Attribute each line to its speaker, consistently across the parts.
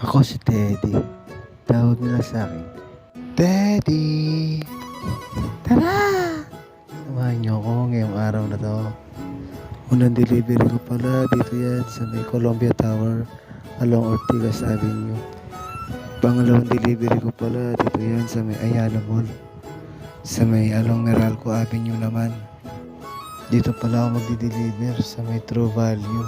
Speaker 1: Ako si Teddy. Tawag nila sa akin, Teddy! Tara! Samahan niyo ako ngayong araw na to. Unang delivery ko pala dito yan sa may Columbia Tower along Ortigas Avenue. Pangalawang delivery ko pala dito yan sa may Ayala Mall. Sa may along Meralco Avenue naman. Dito pala ako magdi-deliver sa may True Value.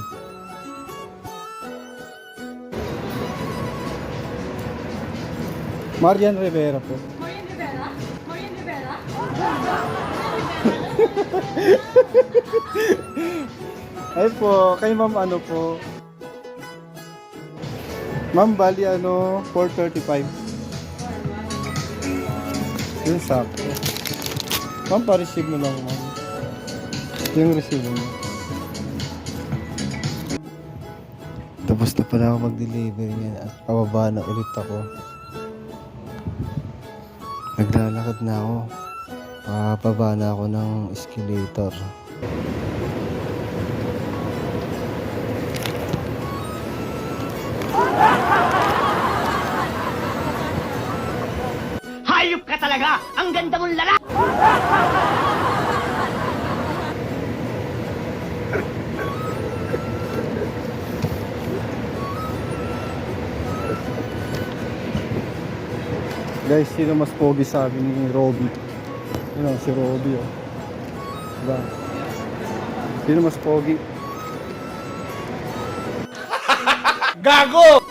Speaker 2: Marian Rivera po.
Speaker 3: Marian Rivera? Marian Rivera?
Speaker 2: Ay po, kay ma'am ano po? Ma'am, bali 4:35. Yun sakto. Ma'am, pa-receive mo lang ma'am. Yung receive mo.
Speaker 1: Tapos na pala ako mag-deliver niyan at pababa na ulit ako. Naglalakad na ako. Pababa na ako ng escalator.
Speaker 4: Hayop ka talaga! Ang ganda mong lalaki!
Speaker 2: Guys, sino mas pogi sabi ni Robby? Yun si Robby oh. Diba? Sino mas pogi?
Speaker 4: Gago!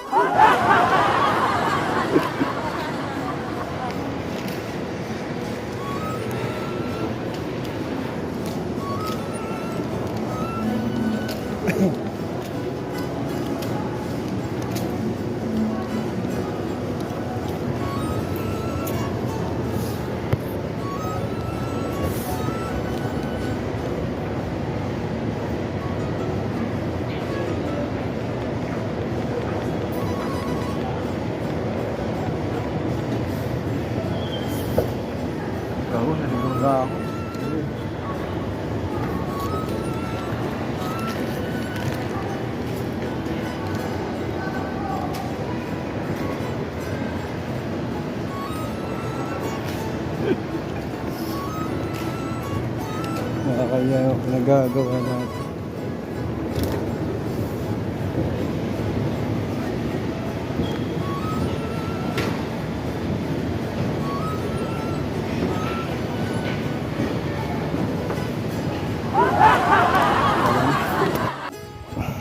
Speaker 2: Oo, naligaw na ako. Nakakaya yung nagagawa natin.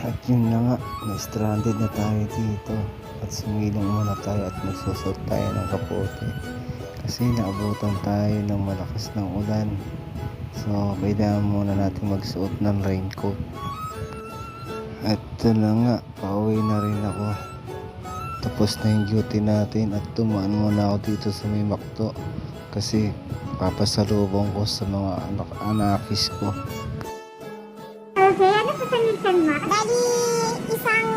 Speaker 1: At yun na nga, na-stranded na tayo dito. At sumilong muna tayo at magsusot tayo ng kapote. Kasi naabutan tayo ng malakas ng ulan. So, kailangan muna natin magsuot ng raincoat. At ito na nga, pauwi na rin ako. Tapos na yung duty natin at tumaan muna ako dito sa may Macdo. Kasi papasalubong ko sa mga anak-anakis ko.
Speaker 5: Okay, ano sasagutin mo? Bali, isang,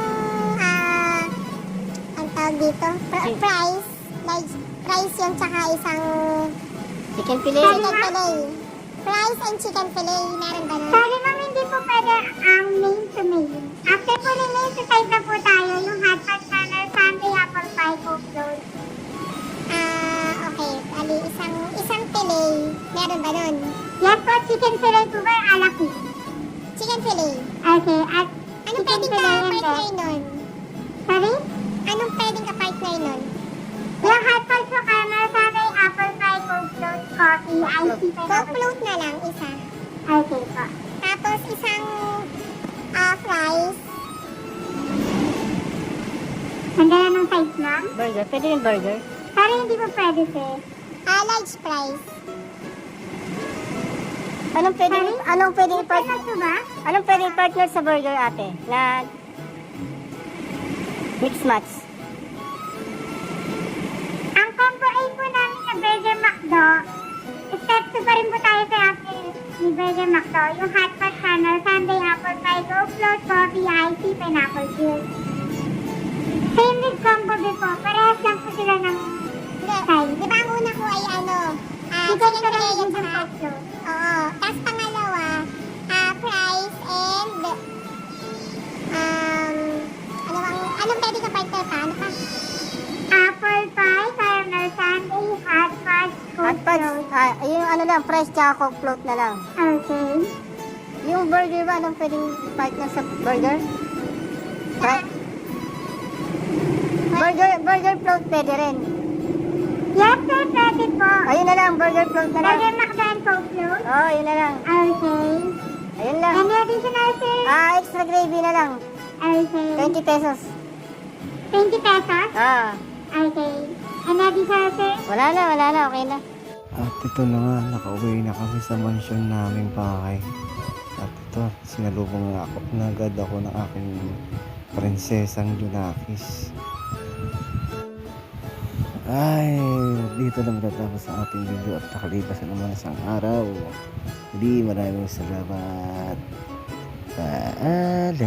Speaker 5: ang tawag dito? Price. Like, price yun, tsaka isang
Speaker 4: Chicken
Speaker 5: chicken fillet. Price and chicken fillet, meron ba nun? Sorry ma'am, hindi po pwede ang main to main. After po ng main to side na po tayo, yung hot pot channel, Sunday, apple pie, coke float. Okay, bali, isang fillet, meron ba nun? Yes po, chicken fillet po ba, alaki? Chicken fillet. Okay, at anong pwedeng ka-partner nun? Sorry? Anong pwedeng ka-partner nun? Yung hot pot po kama sa akin, apple pie, coke float, coffee, ice tea, coke float na lang, isa. Okay po. Tapos isang fries. Nandiyan ng size ma'am?
Speaker 4: Burger? Pwede yung burger?
Speaker 5: Sorry, hindi po pwede sir. Large fries.
Speaker 4: Anong pwedeng
Speaker 5: Ano po ba?
Speaker 4: Anong pwedeng partner sa burger ate? Na mix match?
Speaker 5: Ang combo A po namin sa Burger McDo, step 2 pa rin po tayo sa after ni Burger McDo. Yung hot pot channel, Sunday apple pie, coke float, coffee, ice tea, pineapple juice. Same with combo B po, parehas lang po sila ng size. Di ba ang una ko ay chicken fillet yung sa coke float? Oo. Tapos pangalawa, fries and anong pwede ka partner pa? Ano pa?
Speaker 4: yung ano lang, fries tsaka coke float na lang.
Speaker 5: Okay.
Speaker 4: Yung burger ba, anong pwedeng partner sa burger? Burger float pwede rin.
Speaker 5: Yes, sir, pwede po.
Speaker 4: Ayun na lang, burger float na lang.
Speaker 5: Burger McDonald's Coke float?
Speaker 4: Oh, yun na lang.
Speaker 5: Okay.
Speaker 4: Ayun lang.
Speaker 5: Any additional, sir?
Speaker 4: Extra gravy na lang.
Speaker 5: Okay.
Speaker 4: 20 pesos.
Speaker 5: 20 pesos? Okay. Any additional, sir?
Speaker 4: Wala na, okay na.
Speaker 1: At ito na nga, nakauwi na kami sa mansyon naming bahay. At ito, sinalubong na agad ako ng aking prinsesang Junakis. Ay, dito na matatapos ang ating video at nakalipas na naman isang araw. Hindi, maraming salamat. Paalam.